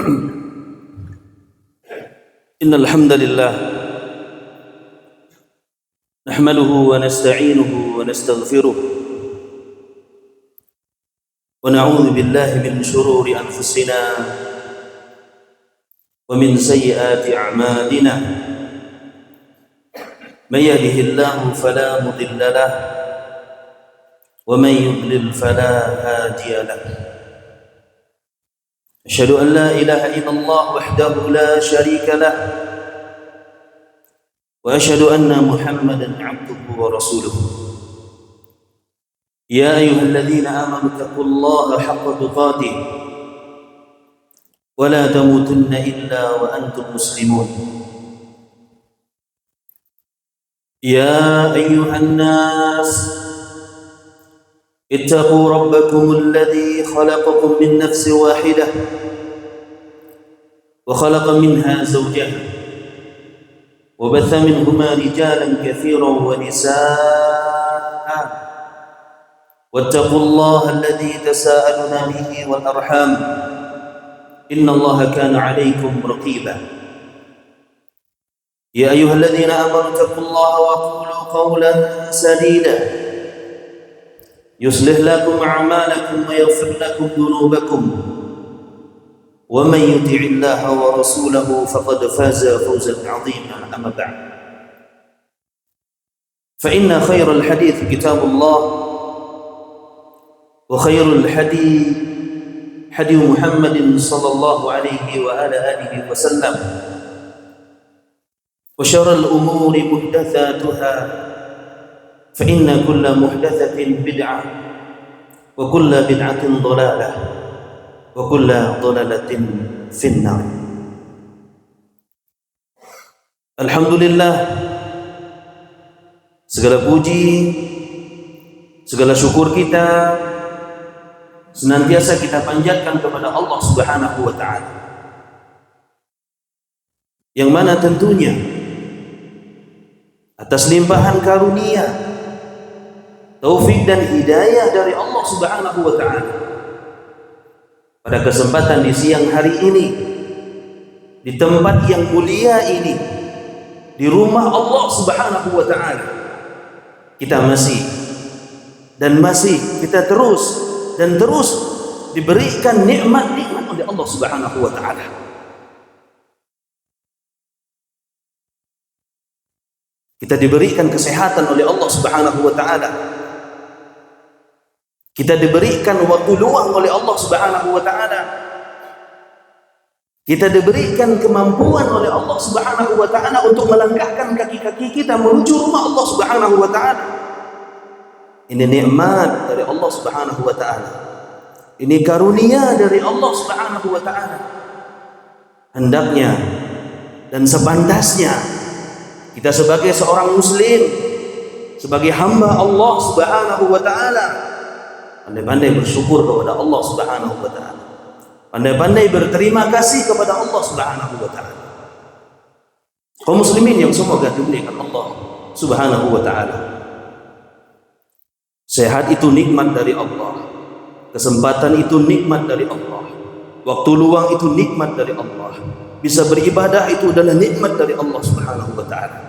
إن الحمد لله نحمده ونستعينه ونستغفره ونعوذ بالله من شرور أنفسنا ومن سيئات أعمالنا من يهده الله فلا مضل له ومن يضلل فلا هادي له أشهد أن لا إله إلا الله وحده لا شريك له وأشهد أن محمدا عبده ورسوله يا أيها الذين آمنوا اتقوا الله حق تقاته ولا تموتن إلا وأنتم مسلمون يا أيها الناس اتقوا ربكم الذي خلقكم من نفس واحدة وخلق منها زوجها وبث منهما رجالا كثيرا ونساء واتقوا الله الذي تساءلون به والأرحام إن الله كان عليكم رقيبا يا أيها الذين آمنوا اتقوا الله وقولوا قولا سديدا يصلح لكم أعمالكم ويغفر لكم ذنوبكم ومن يطع الله ورسوله فقد فاز فوزا عظيما أما بعد فإن خير الحديث كتاب الله وخير الهدي هدي محمد صلى الله عليه وعلى آله وسلم وشر الأمور محدثاتها فإن كل محدثة بدعة وكل بدعة ضلالة وكل ضلالة في النار. Alhamdulillah, segala puji, segala syukur kita senantiasa kita panjatkan kepada Allah Subhanahu wa taala. Yang mana tentunya atas limpahan karunia, taufik dan hidayah dari Allah Subhanahu wa taala, pada kesempatan di siang hari ini, di tempat yang mulia ini, di rumah Allah Subhanahu wa taala, kita kita terus diberikan nikmat-nikmat oleh Allah Subhanahu wa taala. Kita diberikan kesehatan oleh Allah Subhanahu wa taala. Kita diberikan waktu luang oleh Allah Subhanahu wa taala. Kita diberikan kemampuan oleh Allah Subhanahu wa taala untuk melangkahkan kaki-kaki kita menuju rumah Allah Subhanahu wa taala. Ini nikmat dari Allah Subhanahu wa taala. Ini karunia dari Allah Subhanahu wa taala. Hendaknya dan sepantasnya kita sebagai seorang muslim, sebagai hamba Allah Subhanahu wa taala, pandai-pandai bersyukur kepada Allah Subhanahu wa taala. Pandai-pandai berterima kasih kepada Allah Subhanahu wa taala. Kaum muslimin yang semoga dimuliakan Allah Subhanahu wa taala. Sehat itu nikmat dari Allah. Kesempatan itu nikmat dari Allah. Waktu luang itu nikmat dari Allah. Bisa beribadah itu adalah nikmat dari Allah Subhanahu wa taala.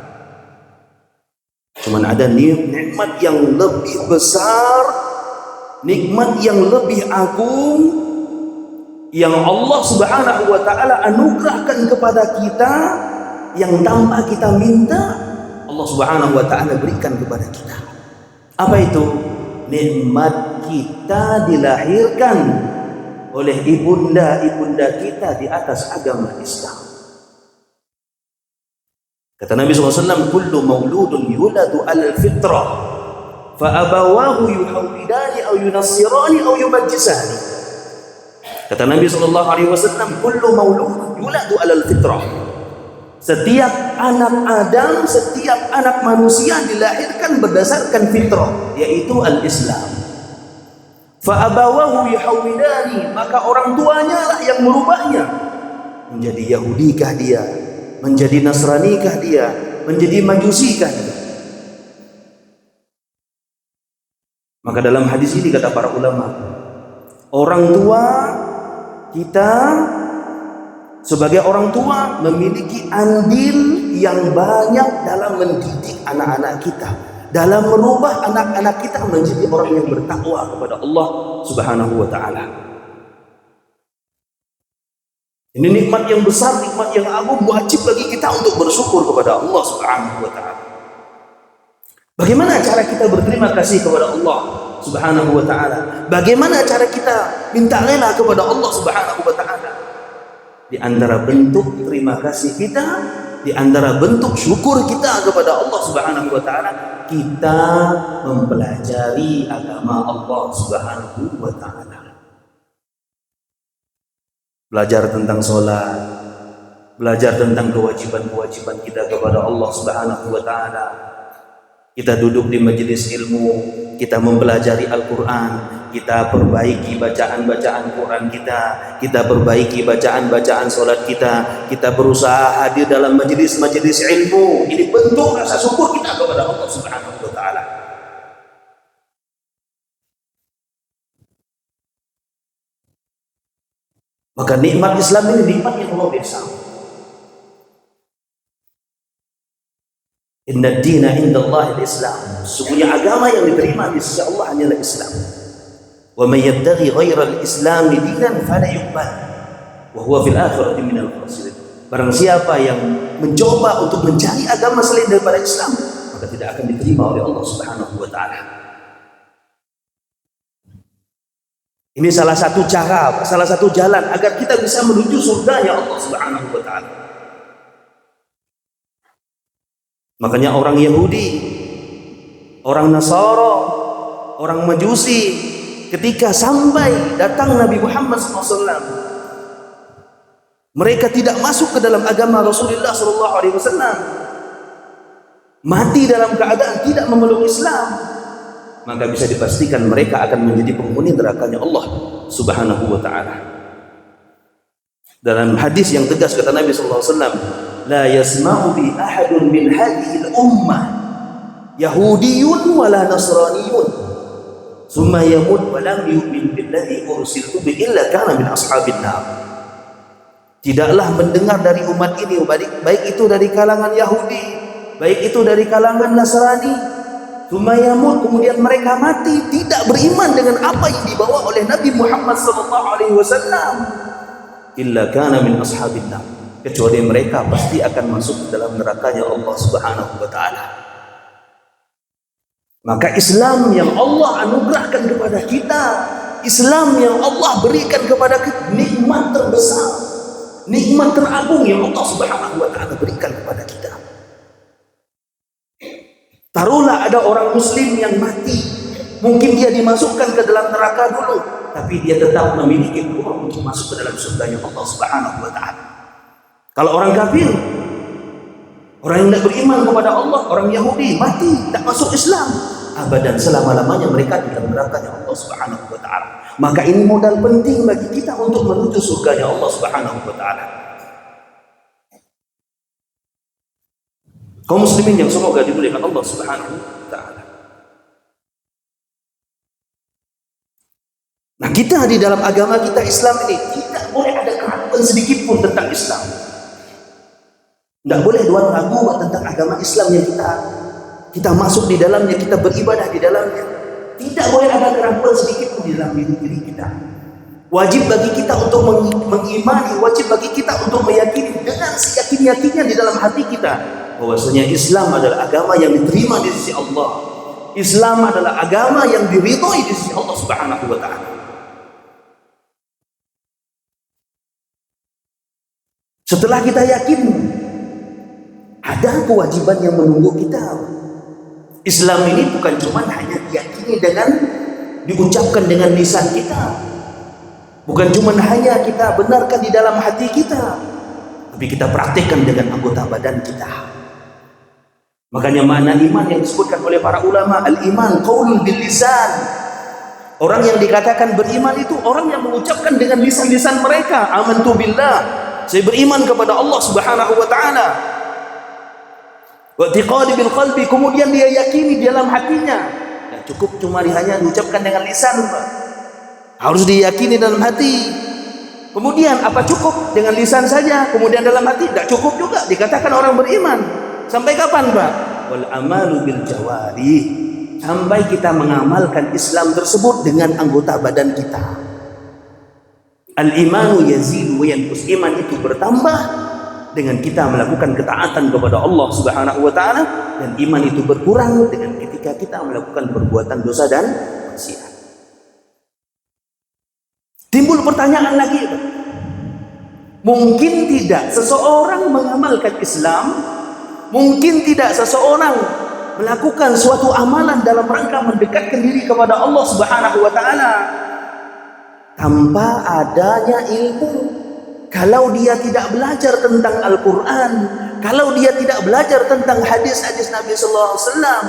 Cuman ada nikmat yang lebih besar, nikmat yang lebih agung yang Allah Subhanahu wa taala anugerahkan kepada kita, yang tanpa kita minta Allah Subhanahu wa taala berikan kepada kita. Apa itu? Nikmat kita dilahirkan oleh ibunda kita di atas agama Islam. Kata Nabi SAW, kullu mauludun yuladu alal fitrah fa abawahu yuhawidani au yunassirani au yumajjisani. Kata Nabi SAW, kullu mauludun yuladu alal fitrah. Setiap anak Adam, setiap anak manusia dilahirkan berdasarkan fitrah, yaitu al-Islam. Fa abawahu yuhawidani, maka orang tuanya lah yang merubahnya menjadi Yahudikah dia, menjadi Nasranikah dia, menjadi Majusikah dia. Maka dalam hadis ini kata para ulama, orang tua kita sebagai orang tua memiliki andil yang banyak dalam mendidik anak-anak kita, dalam merubah anak-anak kita menjadi orang yang bertakwa kepada Allah Subhanahu wa taala. Ini nikmat yang besar, nikmat yang agung, wajib bagi kita untuk bersyukur kepada Allah Subhanahu wa taala. Bagaimana cara kita berterima kasih kepada Allah Subhanahu wa taala? Bagaimana cara kita minta rela kepada Allah Subhanahu wa taala? Di antara bentuk terima kasih kita, di antara bentuk syukur kita kepada Allah Subhanahu wa taala, kita mempelajari agama Allah Subhanahu wa taala. Belajar tentang sholat, belajar tentang kewajiban-kewajiban kita kepada Allah Subhanahu wa taala. Kita duduk di majelis ilmu, kita mempelajari Al-Quran, kita perbaiki bacaan-bacaan Quran kita perbaiki bacaan-bacaan sholat kita berusaha hadir dalam majelis-majelis ilmu. Ini bentuk rasa syukur kita kepada Allah Subhanahu wa taala. Maka nikmat Islam ini nikmat yang luar biasa. Inna ad-dina indallahi al-Islam. Sesungguhnya agama yang diterima di sisi Allah hanyalah Islam. Wa may yabtaghi ghayra al-Islam dinan fala yuqbal wa huwa fil akhirati minal khasirin. Barang siapa yang mencoba untuk mencari agama selain daripada Islam, maka tidak akan diterima oleh Allah Subhanahu wa taala. Ini salah satu cara, salah satu jalan agar kita bisa menuju surganya Allah Subhanahu wa taala. Makanya orang Yahudi, orang Nasara, orang Majusi, ketika sampai datang Nabi Muhammad SAW, mereka tidak masuk ke dalam agama Rasulullah SAW, mati dalam keadaan tidak memeluk Islam, maka bisa dipastikan mereka akan menjadi penghuni nerakanya Allah Subhanahu wa taala. Dalam hadis yang tegas kata Nabi sallallahu alaihi wasallam, la yasma'u bi ahadun min hadhihi al-ummah yahudiyyun wala nasraniyyun thumma yamut wa lam yu'min billadhi ursiltu bi illa kana min ashabin nar. Tidaklah mendengar dari umat ini, baik itu dari kalangan Yahudi, baik itu dari kalangan Nasrani, Tumayamut, kemudian mereka mati tidak beriman dengan apa yang dibawa oleh Nabi Muhammad SAW, illa kana min ashabin nar, kecuali mereka pasti akan masuk ke dalam nerakanya Allah Subhanahu wa taala. Maka Islam yang Allah anugerahkan kepada kita, Islam yang Allah berikan kepada kita, nikmat terbesar, nikmat teragung yang Allah Subhanahu wa taala berikan kepada kita. Taruhlah ada orang muslim yang mati, mungkin dia dimasukkan ke dalam neraka dulu, tapi dia tetap memiliki peluang untuk masuk ke dalam surganya Allah Subhanahu wa taala. Kalau orang kafir, orang yang tidak beriman kepada Allah, orang Yahudi mati tak masuk Islam, abadan selama-lamanya mereka di dalam nerakanya Allah Subhanahu wa taala. Maka ini modal penting bagi kita untuk menuju surganya Allah Subhanahu wa taala. Kaum muslimin yang semoga dimuliakan Allah Subhanahu wa taala. Nah, kita di dalam agama kita Islam ini tidak boleh ada keraguan sedikit pun tentang Islam. Tidak boleh dua ragu tentang agama Islam yang kita masuk di dalamnya, kita beribadah di dalamnya. Tidak boleh ada keraguan sedikit pun di dalam diri kita. Wajib bagi kita untuk mengimani, wajib bagi kita untuk meyakini dengan seyakin-yakinnya di dalam hati kita bahwasanya Islam adalah agama yang diterima di sisi Allah. Islam adalah agama yang diridhoi di sisi Allah Subhanahu wa taala. Setelah kita yakin, ada kewajiban yang menunggu kita. Islam ini bukan cuma hanya diyakini dengan diucapkan dengan lisan kita, bukan cuma hanya kita benarkan di dalam hati kita, tapi kita praktekkan dengan anggota badan kita. Makanya makna iman yang disebutkan oleh para ulama, al-iman qaulun bil lisan. Orang yang dikatakan beriman itu orang yang mengucapkan dengan lisan-lisan mereka, amantu billah, saya beriman kepada Allah Subhanahu wa taala. Wa i'tiqadi bil qalbi, kemudian dia yakini di dalam hatinya. Dan cukup cuma hanya diucapkan dengan lisan, Pak. Harus diyakini dalam hati. Kemudian apa cukup dengan lisan saja? Kemudian dalam hati tidak cukup juga dikatakan orang beriman. Sampai kapan, Pak? Wal amalu bil jawari. Sampai kita mengamalkan Islam tersebut dengan anggota badan kita. Al imanu yazidu wa yanqus. Iman itu bertambah dengan kita melakukan ketaatan kepada Allah Subhanahu wa taala, dan iman itu berkurang dengan ketika kita melakukan perbuatan dosa dan maksiat. Timbul pertanyaan lagi, mungkin tidak seseorang mengamalkan Islam, mungkin tidak seseorang melakukan suatu amalan dalam rangka mendekatkan diri kepada Allah Subhanahu wa taala tanpa adanya ilmu. Kalau dia tidak belajar tentang Al-Quran, kalau dia tidak belajar tentang hadis-hadis Nabi sallallahu alaihi wasallam,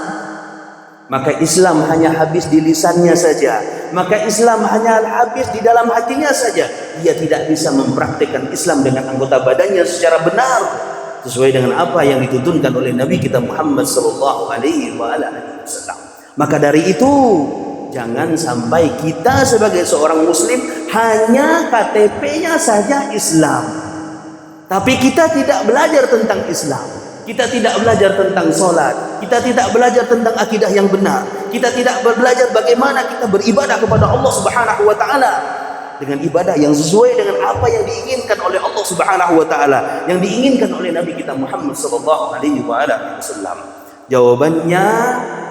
maka Islam hanya habis di lisannya saja, maka Islam hanya habis di dalam hatinya saja. Dia tidak bisa mempraktikkan Islam dengan anggota badannya secara benar, sesuai dengan apa yang dituntunkan oleh Nabi kita Muhammad sallallahu alaihi wasallam. Maka dari itu, jangan sampai kita sebagai seorang muslim hanya KTP-nya saja Islam, tapi kita tidak belajar tentang Islam. Kita tidak belajar tentang sholat, kita tidak belajar tentang akidah yang benar, kita tidak belajar bagaimana kita beribadah kepada Allah Subhanahu wa taala dengan ibadah yang sesuai dengan apa yang diinginkan oleh Allah Subhanahu wa taala, yang diinginkan oleh Nabi kita Muhammad sallallahu alaihi wasallam. Jawabannya,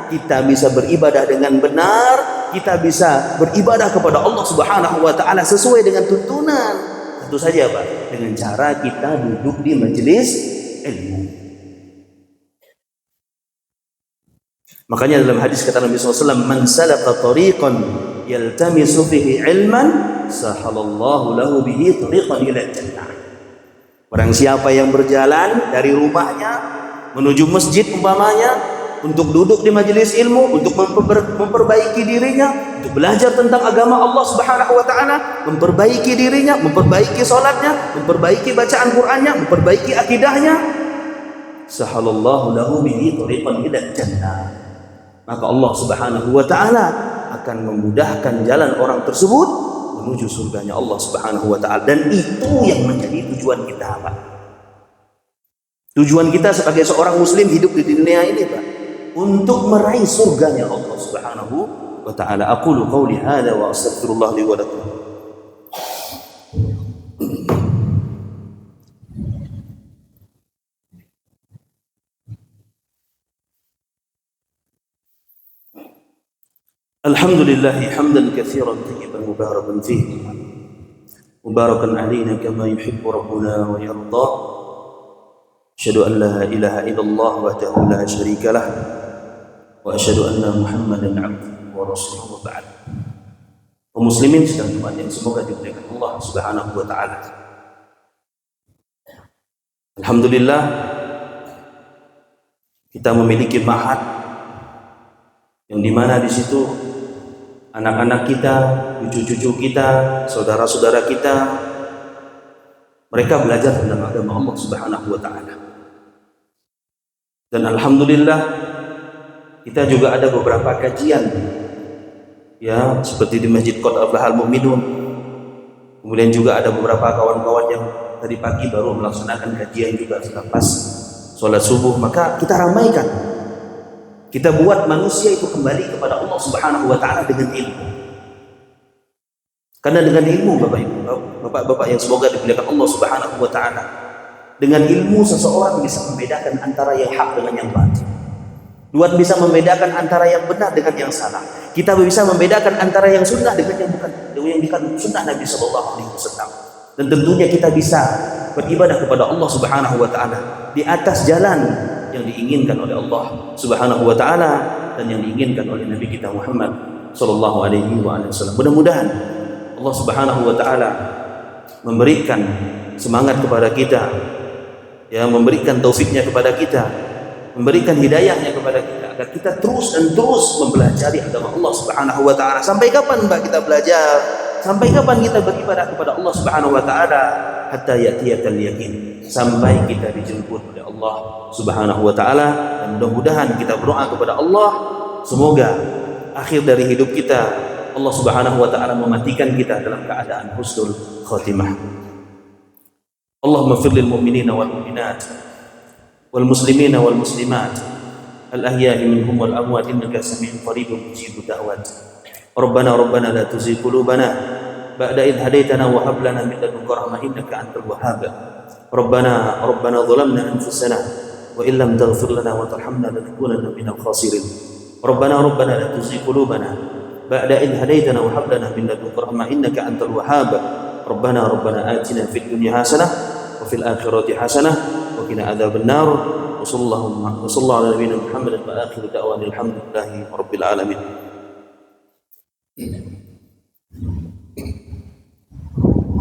kita bisa beribadah dengan benar, kita bisa beribadah kepada Allah Subhanahu wa taala sesuai dengan tuntunan. Tentu saja, Pak, dengan cara kita duduk di majelis ilmu. Makanya dalam hadis kata Nabi SAW, man salaka tariqan yaltamisu fihi ilman sahalallahu lahu bihi tariqan ila jannah. Barang siapa yang berjalan dari rumahnya menuju masjid umpamanya untuk duduk di majelis ilmu, untuk memperbaiki dirinya, untuk belajar tentang agama Allah Subhanahu wa taala, memperbaiki dirinya, memperbaiki salatnya, memperbaiki bacaan Qur'annya, memperbaiki akidahnya, sahalallahu lahu bihi tariqan ila jannah. Maka Allah Subhanahu wa taala akan memudahkan jalan orang tersebut menuju surganya Allah Subhanahu wa taala. Dan itu yang menjadi tujuan kita, Pak. Tujuan kita sebagai seorang muslim hidup di dunia ini, Pak, untuk meraih surganya Allah Subhanahu wa taala. Aqulu qauli hadza wa astaghfirullah li wa lakum. Alhamdulillah hamdan katsiran tayyiban mubarakan fihi mubarakan alaina kama yuhibbu rabbuna wa yarda. Asyhadu an la ilaha illallah wahdahu la syarika lah wa asyhadu anna Muhammadan abduhu wa rasuluhu ba'd. Kaum muslimin sedang Jumat yang semoga dimuliakan Allah Subhanahu wa taala. Alhamdulillah kita memiliki ma'had yang dimana di situ anak-anak kita, cucu-cucu kita, saudara-saudara kita, mereka belajar tentang agama Allah Subhanahu wa taala. Dan alhamdulillah kita juga ada beberapa kajian, ya, seperti di Masjid Qad Aflahal Mu'minun. Kemudian juga ada beberapa kawan-kawan yang tadi pagi baru melaksanakan kajian juga selepas sholat subuh. Maka kita ramaikan, kita buat manusia itu kembali kepada Allah Subhanahu wa taala dengan ilmu. Karena dengan ilmu, Bapak Ibu, Bapak-bapak yang semoga dimuliakan Allah Subhanahu wa taala, dengan ilmu seseorang bisa membedakan antara yang hak dengan yang batil. Bisa membedakan antara yang benar dengan yang salah. Kita bisa membedakan antara yang sunnah dengan yang bukan, yang bukan sunnah Nabi sallallahu alaihi wasallam. Dan tentunya kita bisa beribadah kepada Allah Subhanahu wa taala di atas jalan yang diinginkan oleh Allah Subhanahu wa taala dan yang diinginkan oleh Nabi kita Muhammad sallallahu alaihi wasallam. Mudah-mudahan Allah Subhanahu wa taala memberikan semangat kepada kita, ya, memberikan taufiknya kepada kita, memberikan hidayahnya kepada kita agar kita terus dan terus mempelajari agama Allah Subhanahu wa taala. Sampai kapan, Mbak, kita belajar? Sampai kapan kita beribadah kepada Allah Subhanahu wa taala? Hatta ya'tiyakal yakin, sampai kita dijemput oleh Allah Subhanahu wa taala. Dan mudah-mudahan kita berdoa kepada Allah, semoga akhir dari hidup kita Allah Subhanahu wa taala mematikan kita dalam keadaan husnul khatimah. Allahumma fir lil mu'minina wal mu'minat wal muslimina wal muslimat al ahya'i minhum wal amwat innaka sami'un qaribun mujibud da'wat. Rabbana la tuzigh qulubana ba'da idh hadaytana wa hab lana min ladunka rahmah innaka antal wahhab. Rabbana zalamna anfusana wa in lam taghfir lana wa tarhamna lanakunanna minal khasirin. Rabbana la tuzigh qulubana ba'da idh hadaytana wa hab lana min ladunka rahmah innaka antal wahhab. Rabbana atina fid dunya hasanah wa fil akhirati hasanah wa qina adzaban nar. Wa sallallahu ala nabiyyina Muhammadin wa akhiru da'wana alhamdulillahi rabbil alamin.